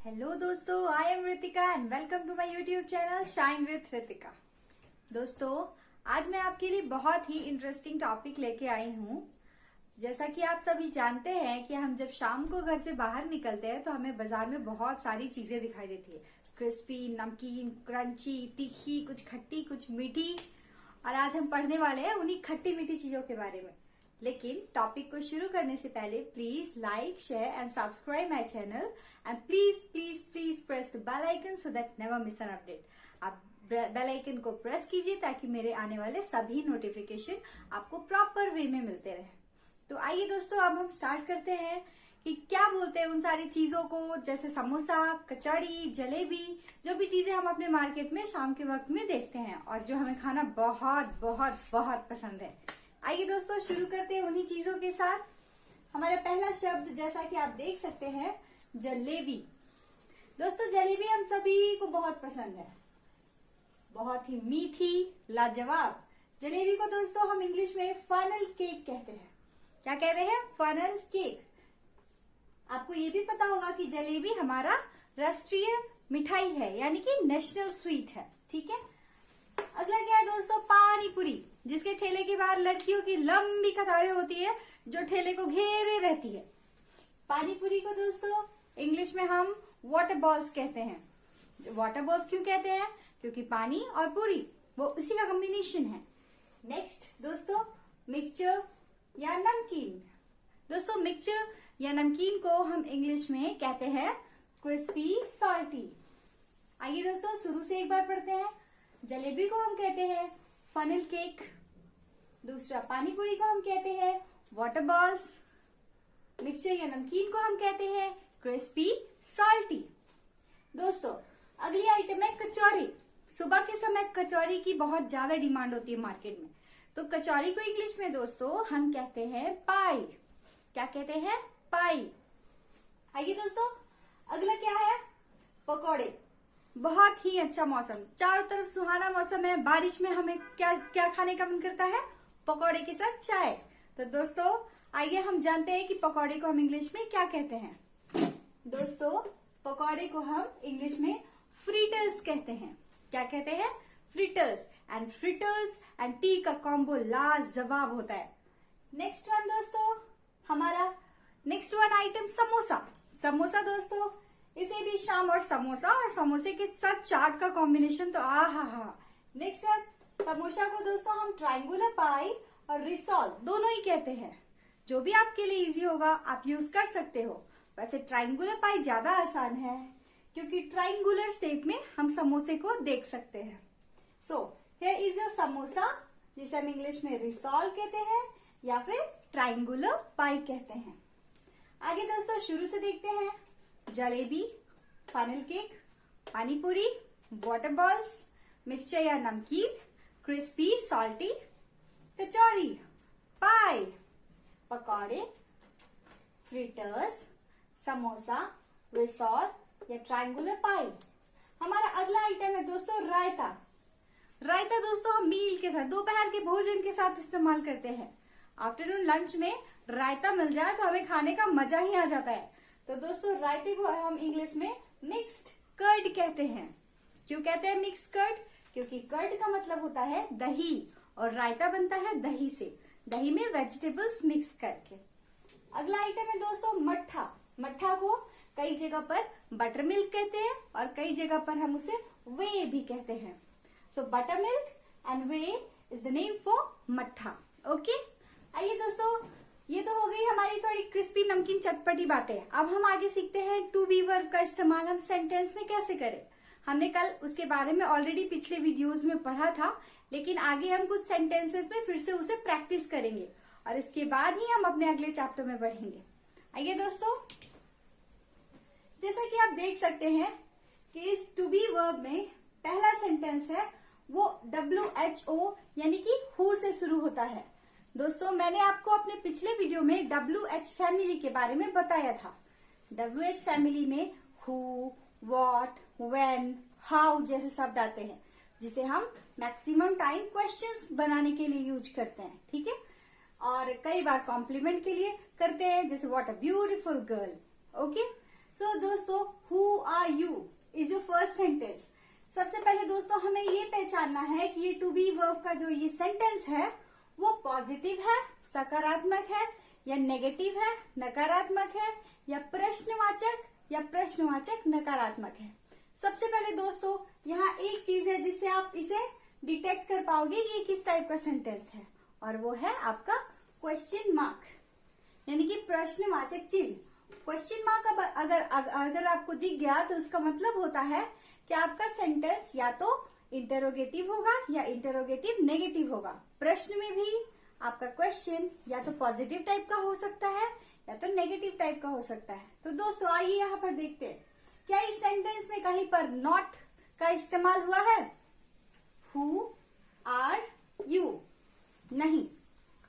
Hello दोस्तों, I am Ritika and welcome to my YouTube channel Shine with Ritika. दोस्तों, आज मैं आपके लिए बहुत ही इंटरेस्टिंग टॉपिक लेके आई हूँ। जैसा कि आप सभी जानते हैं कि हम जब शाम को घर से बाहर निकलते हैं तो हमें बाजार में बहुत सारी चीजें दिखाई देती है। क्रिस्पी, नमकीन, क्रंची, तीखी, कुछ खट्टी, कुछ मीठी। और आज हम पढ़ने वाले हैं उन्हीं खट्टी मीठी चीजों के बारे में। लेकिन टॉपिक को शुरू करने से पहले please like, share and subscribe my channel and please please please press the bell icon so that never miss an update. आप बेल आइकन को प्रेस कीजिए ताकि मेरे आने वाले सभी नोटिफिकेशन आपको प्रॉपर वे में मिलते रहे। तो आइए दोस्तों, अब हम स्टार्ट करते हैं कि क्या बोलते हैं उन सारी चीजों को, जैसे समोसा, कचौड़ी, जलेबी, जो भी चीजें हम अपने मार्केट में शाम के वक्त में देखते हैं और जो हमें खाना बहुत बहुत बहुत पसंद है। आइए दोस्तों, शुरू करते हैं उन्हीं चीजों के साथ। हमारा पहला शब्द, जैसा कि आप देख सकते हैं, जलेबी। दोस्तों, जलेबी हम सभी को बहुत पसंद है, बहुत ही मीठी, लाजवाब। जलेबी को दोस्तों हम इंग्लिश में फनल केक कहते हैं। क्या कहते हैं? Funnel cake. आपको ये भी पता होगा कि जलेबी हमारा राष्ट्रीय मिठाई है, यानी कि नेशनल स्वीट है। ठीक है। अगला क्या है दोस्तों? पानी पूरी, जिसके ठेले के बाहर लड़कियों की लंबी कतारें होती है जो ठेले को घेरे रहती है। पानी पूरी को दोस्तों इंग्लिश में हम वाटर बॉल्स कहते हैं। वाटर बॉल्स क्यों कहते हैं? क्योंकि पानी और पूरी वो उसी का कॉम्बिनेशन है। नेक्स्ट दोस्तों, मिक्सचर या नमकीन। दोस्तों, मिक्सचर या नमकीन को हम इंग्लिश में कहते हैं क्रिस्पी सॉल्टी। आइए दोस्तों, शुरू से एक बार पढ़ते हैं। जलेबी को हम कहते हैं फनल केक। दूसरा, पानी पूरी को हम कहते हैं वाटर बॉल्स। मिक्सचर या नमकीन को हम कहते हैं क्रिस्पी सॉल्टी। दोस्तों, अगली आइटम है कचौरी। सुबह के समय कचौरी की बहुत ज्यादा डिमांड होती है मार्केट में। तो कचौरी को इंग्लिश में दोस्तों हम कहते हैं पाई। क्या कहते हैं? पाई। आइए दोस्तों, अगला क्या है? पकौड़े। बहुत ही अच्छा मौसम, चारों तरफ सुहाना मौसम है। बारिश में हमें क्या क्या खाने का मन करता है? पकौड़े के साथ चाय। तो दोस्तों, आइए हम जानते हैं कि पकौड़े को हम इंग्लिश में क्या कहते हैं। दोस्तों, पकौड़े को हम इंग्लिश में फ्रीटर्स कहते हैं। क्या कहते हैं? फ्रीटर्स। एंड फ्रीटर्स एंड टी का कॉम्बो लाजवाब होता है। नेक्स्ट वन दोस्तों, हमारा next one item samosa. Samosa दोस्तों, इसे भी शाम और समोसे के साथ चाट का कॉम्बिनेशन तो हा। नेक्स्ट वन, समोसा को दोस्तों हम ट्रायंगुलर पाई और रिसॉल दोनों ही कहते हैं। जो भी आपके लिए इजी होगा आप यूज कर सकते हो। वैसे ट्रायंगुलर पाई ज्यादा आसान है क्योंकि ट्रायंगुलर शेप में हम समोसे को देख सकते हैं। So here is your samosa, जिसे हम इंग्लिश में रिसॉल कहते हैं या फिर ट्रायंगुलर पाई कहते हैं। आगे दोस्तों शुरू से देखते हैं। जलेबी, फनल केक, पानी पूरी, वाटर बॉल्स, मिक्सचर या नमकीन, क्रिस्पी सॉल्टी, कचौरी, पाई, पकौड़े, फ्रिटर्स, समोसा, रिसॉल या ट्रायंगुलर पाई। हमारा अगला आइटम है दोस्तों रायता। रायता दोस्तों हम मील के साथ, दोपहर के भोजन के साथ इस्तेमाल करते हैं। आफ्टरनून लंच में रायता मिल जाए तो हमें खाने का मजा ही आ जाता है। तो दोस्तों, रायते को हम इंग्लिश में मिक्स्ड कर्ड कहते हैं। क्यों कहते हैं मिक्स कर्ड? क्योंकि कर्ड का मतलब होता है दही और रायता बनता है दही से, दही में वेजिटेबल्स मिक्स करके। अगला आइटम है दोस्तों मट्ठा। मट्ठा को कई जगह पर बटर मिल्क कहते हैं और कई जगह पर हम उसे वे भी कहते हैं। सो butter milk and way is the name for मट्ठा। ओके। आइए दोस्तों, ये तो हो गई हमारी थोड़ी क्रिस्पी नमकीन चटपटी बातें। अब हम आगे सीखते हैं टू बी वर्ब का इस्तेमाल हम सेंटेंस में कैसे करें। हमने कल उसके बारे में ऑलरेडी पिछले वीडियोस में पढ़ा था, लेकिन आगे हम कुछ सेंटेंसेस में फिर से उसे प्रैक्टिस करेंगे और इसके बाद ही हम अपने अगले चैप्टर में बढ़ेंगे। आइए दोस्तों, जैसा कि आप देख सकते हैं कि इस टू बी वर्ब में पहला सेंटेंस है वो WHO यानी कि हु से शुरू होता है। दोस्तों, मैंने आपको अपने पिछले वीडियो में WH फैमिली के बारे में बताया था। WH फैमिली में हु, व्हाट, व्हेन, हाउ जैसे शब्द आते हैं, जिसे हम मैक्सिमम टाइम क्वेश्चंस बनाने के लिए यूज करते हैं। ठीक है। और कई बार कॉम्प्लीमेंट के लिए करते हैं, जैसे what a beautiful girl. Okay. So दोस्तों, who are you is your first sentence. सबसे पहले दोस्तों हमें ये पहचानना है कि ये टू बी वर्ब का जो ये सेंटेंस है वो पॉजिटिव है, सकारात्मक है, या नेगेटिव है, नकारात्मक है, या प्रश्नवाचक नकारात्मक है। सबसे पहले दोस्तों यहाँ एक चीज है जिससे आप इसे डिटेक्ट कर पाओगे कि ये किस टाइप का सेंटेंस है, और वो है आपका क्वेश्चन मार्क, यानी कि प्रश्नवाचक चिन्ह। क्वेश्चन मार्क अगर आपको दिख गया तो उसका मतलब होता है कि आपका सेंटेंस या तो इंटरोगेटिव होगा या इंटरोगेटिव नेगेटिव होगा। प्रश्न में भी आपका क्वेश्चन या तो पॉजिटिव टाइप का हो सकता है या तो नेगेटिव टाइप का हो सकता है। तो दोस्तों आइए यहाँ पर देखते हैं, क्या इस सेंटेंस में कहीं पर नॉट का इस्तेमाल हुआ है? हु आर यू, नहीं,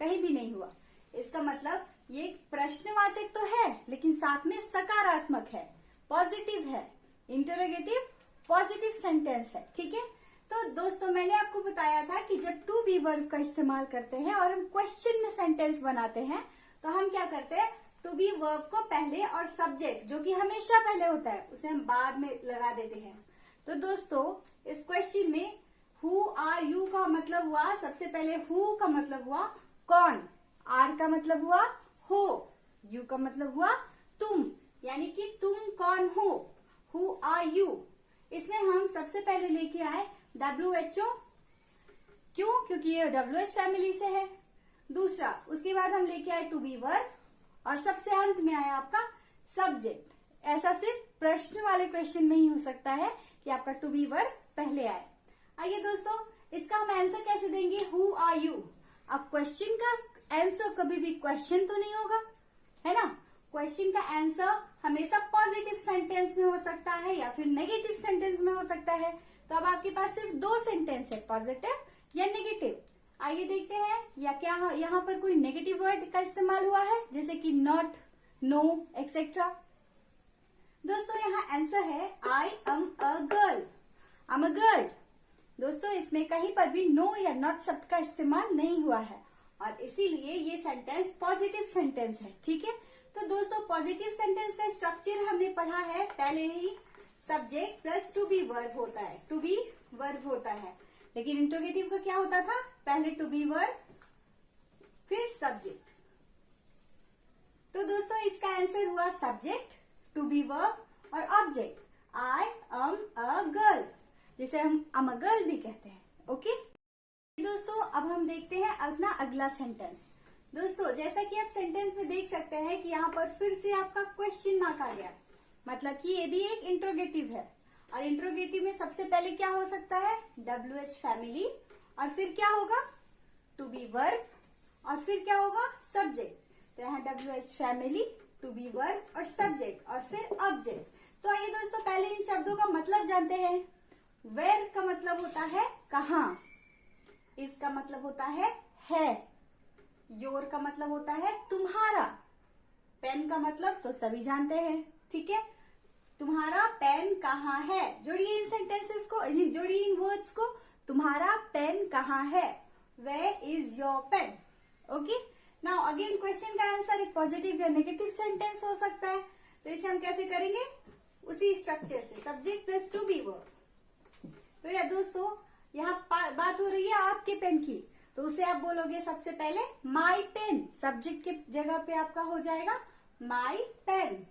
कहीं भी नहीं हुआ। इसका मतलब ये प्रश्नवाचक तो है लेकिन साथ में सकारात्मक है, पॉजिटिव है, इंटरोगेटिव पॉजिटिव सेंटेंस है। ठीक है, तो दोस्तों मैंने आपको बताया था कि जब टू बी वर्ब का इस्तेमाल करते हैं और हम क्वेश्चन में सेंटेंस बनाते हैं तो हम क्या करते हैं, टू बी वर्ब को पहले और सब्जेक्ट जो कि हमेशा पहले होता है उसे हम बाद में लगा देते हैं। तो दोस्तों इस क्वेश्चन में हु आर यू का मतलब हुआ, सबसे पहले हु का मतलब हुआ कौन, आर का मतलब हुआ हो, यू का मतलब हुआ तुम, यानी कि तुम कौन हो, हु आर यू। इसमें हम सबसे पहले लेके आए WHO, क्यों? क्योंकि ये WH फैमिली से है। दूसरा, उसके बाद हम लेके आए टू बी वर्ब, और सबसे अंत में आया आपका सब्जेक्ट। ऐसा सिर्फ प्रश्न वाले क्वेश्चन में ही हो सकता है कि आपका टू बी वर्ब पहले आए। आइए दोस्तों, इसका हम आंसर कैसे देंगे, हु आर यू। अब क्वेश्चन का आंसर कभी भी क्वेश्चन तो नहीं होगा, है ना। क्वेश्चन का आंसर हमेशा पॉजिटिव सेंटेंस में हो सकता है या फिर नेगेटिव सेंटेंस में हो सकता है। तो अब आपके पास सिर्फ दो सेंटेंस है, पॉजिटिव या नेगेटिव। आइए देखते हैं, या क्या यहाँ पर कोई नेगेटिव वर्ड का इस्तेमाल हुआ है, जैसे कि नॉट, नो, एक्सेट्रा। दोस्तों यहाँ आंसर है I am a girl, I am a girl. दोस्तों इसमें कहीं पर भी नो या नॉट शब्द का इस्तेमाल नहीं हुआ है, और इसीलिए ये सेंटेंस पॉजिटिव सेंटेंस है। ठीक है, तो दोस्तों पॉजिटिव सेंटेंस का स्ट्रक्चर हमने पढ़ा है पहले ही, subject plus to be verb होता है, टू बी वर्ब होता है। लेकिन इंट्रोगेटिव का क्या होता था, पहले टू बी वर्ब फिर सब्जेक्ट। तो दोस्तों इसका आंसर हुआ सब्जेक्ट, टू बी वर्ब और object, I am a girl, जिसे हम एम अ गर्ल भी कहते हैं। ओके दोस्तों, अब हम देखते हैं अपना अगला सेंटेंस। दोस्तों जैसा कि आप सेंटेंस में देख सकते हैं कि यहाँ पर फिर से आपका क्वेश्चन मार्क आ गया, मतलब कि ये भी एक इंट्रोगेटिव है, और इंट्रोगेटिव में सबसे पहले क्या हो सकता है, WH फैमिली, और फिर क्या होगा, टू बी वर्ब, और फिर क्या होगा, सब्जेक्ट। तो यहाँ WH family, to be verb और सब्जेक्ट, और फिर ऑब्जेक्ट। तो आइए दोस्तों पहले इन शब्दों का मतलब जानते हैं। वेयर का मतलब होता है कहाँ, इसका मतलब होता है, योर का मतलब होता है तुम्हारा, पेन का मतलब तो सभी जानते हैं। ठीक है, तुम्हारा पेन कहाँ है, जोड़िए इन सेंटेंसेस को, जोड़िए इन वर्ड्स को, तुम्हारा पेन कहाँ है, where is your pen. Okay, now again question का आंसर एक पॉजिटिव या नेगेटिव सेंटेंस हो सकता है। तो इसे हम कैसे करेंगे, उसी स्ट्रक्चर से, subject plus to be verb. तो यार दोस्तों यहाँ बात हो रही है आपके पेन की, तो उसे आप बोलोगे सबसे पहले माई पेन, सब्जेक्ट के जगह पे आपका हो जाएगा माई पेन,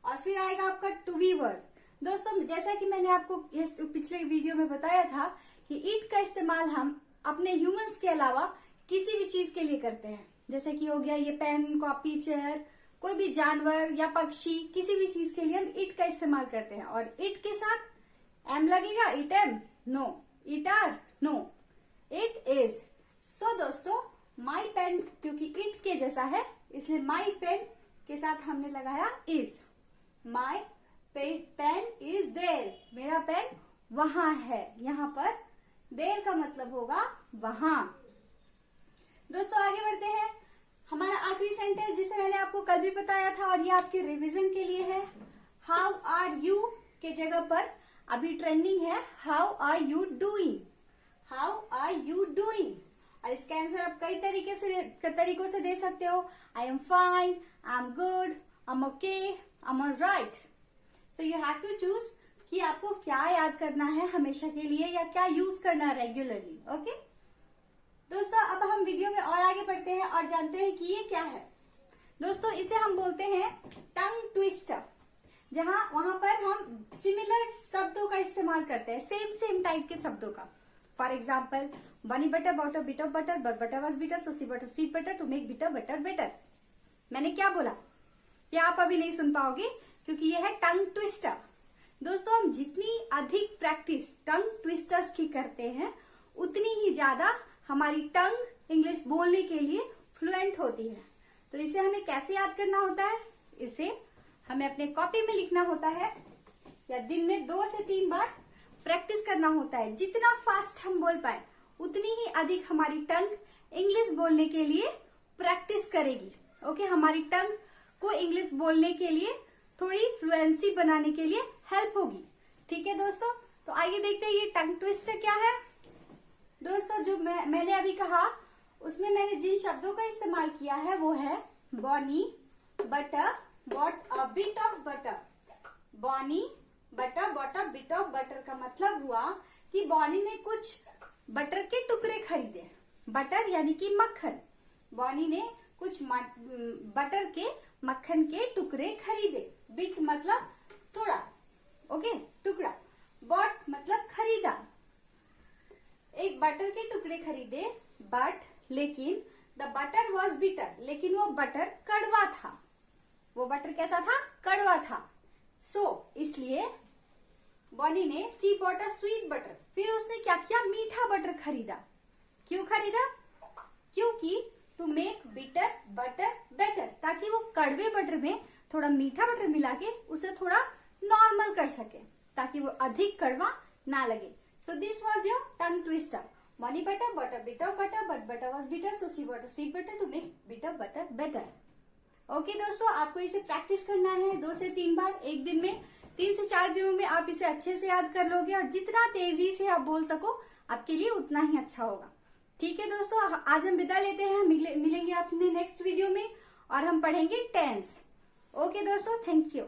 और फिर आएगा आपका टू बी वर्ब। दोस्तों जैसा कि मैंने आपको इस पिछले वीडियो में बताया था कि इट का इस्तेमाल हम अपने ह्यूमंस के अलावा किसी भी चीज के लिए करते हैं, जैसे कि हो गया ये पेन, कॉपी, चेयर, कोई भी जानवर या पक्षी, किसी भी चीज के लिए हम इट का इस्तेमाल करते हैं। और इट के साथ एम लगेगा, it am, no, it are, no, it is. So दोस्तों माई पेन क्योंकि इट के जैसा है इसलिए माई पेन के साथ हमने लगाया is. My pen is there, मेरा पेन वहां है, यहाँ पर देयर का मतलब होगा वहां। दोस्तों आगे बढ़ते हैं, हमारा आखिरी सेंटेंस जिसे मैंने आपको कल भी बताया था और ये आपके रिवीजन के लिए है। हाउ आर यू के जगह पर अभी ट्रेंडिंग है how are you doing, how are you doing. और इसका आंसर आप कई तरीकों से दे सकते हो। I am fine, I am good, I am okay, I am right. तो यू हैव टू चूज कि आपको क्या याद करना है हमेशा के लिए या क्या यूज करना है रेगुलरली। ओके दोस्तों, अब हम वीडियो में और आगे बढ़ते हैं और जानते हैं कि ये क्या है। दोस्तों, इसे हम बोलते हैं टंग ट्विस्टर, वहां पर हम सिमिलर शब्दों का इस्तेमाल करते हैं, सेम टाइप के शब्दों का। For example, Bonny butter bought bit of butter, but butter was bitter, so she butter sweet butter to make bitter butter better. मैंने क्या बोला ये आप अभी नहीं सुन पाओगे क्योंकि ये है टंग ट्विस्टर। दोस्तों, हम जितनी अधिक प्रैक्टिस टंग ट्विस्टर्स की करते हैं उतनी ही ज्यादा हमारी टंग इंग्लिश बोलने के लिए फ्लुएंट होती है। तो इसे हमें कैसे याद करना होता है? इसे हमें अपने कॉपी में लिखना होता है या दिन में 2 से 3 बार प्रैक्टिस करना होता है। जितना फास्ट हम बोल पाए उतनी ही अधिक हमारी टंग इंग्लिश बोलने के लिए प्रैक्टिस करेगी। ओके, हमारी टंग को इंग्लिश बोलने के लिए थोड़ी फ्लुएंसी बनाने के लिए हेल्प होगी। ठीक है दोस्तों, तो आइए देखते हैं ये टंग ट्विस्टर क्या है। दोस्तों, जो मैंने अभी कहा उसमें मैंने जिन शब्दों का इस्तेमाल किया है वो है Bonny butter bought a bit of butter. Bonny butter bought a bit of butter का मतलब हुआ कि बॉनी ने कुछ बटर के टुकड़े खरीदे। बटर यानी कि मक्खन। बॉनी ने कुछ बटर के मक्खन के टुकड़े खरीदे। बिट मतलब थोड़ा, ओके, टुकड़ा। बॉट मतलब खरीदा। एक बटर के टुकड़े खरीदे, बट लेकिन द बटर वॉज बिटर, लेकिन वो बटर कड़वा था। वो बटर कैसा था? कड़वा था। इसलिए बॉनी ने सी बॉट अ स्वीट बटर, फिर उसने क्या किया? मीठा बटर खरीदा। क्यों खरीदा? क्योंकि to make bitter butter better, ताकि वो कड़वे बटर में थोड़ा मीठा बटर मिला के उसे थोड़ा नॉर्मल कर सके, ताकि वो अधिक कड़वा ना लगे। So this was your tongue twister. Bonny butter bought a bit of butter, but butter was bitter, so she bought a sweet butter to make bitter butter better. Okay दोस्तों, आपको इसे प्रैक्टिस करना है 2 से 3 बार एक दिन में। 3 से 4 दिनों में आप इसे अच्छे से याद कर लोगे और जितना तेजी से आप बोल सको आपके लिए उतना ही अच्छा होगा। ठीक है दोस्तों, आज हम विदा लेते हैं। मिलेंगे अपने नेक्स्ट वीडियो में और हम पढ़ेंगे टेंस। ओके दोस्तों, थैंक यू।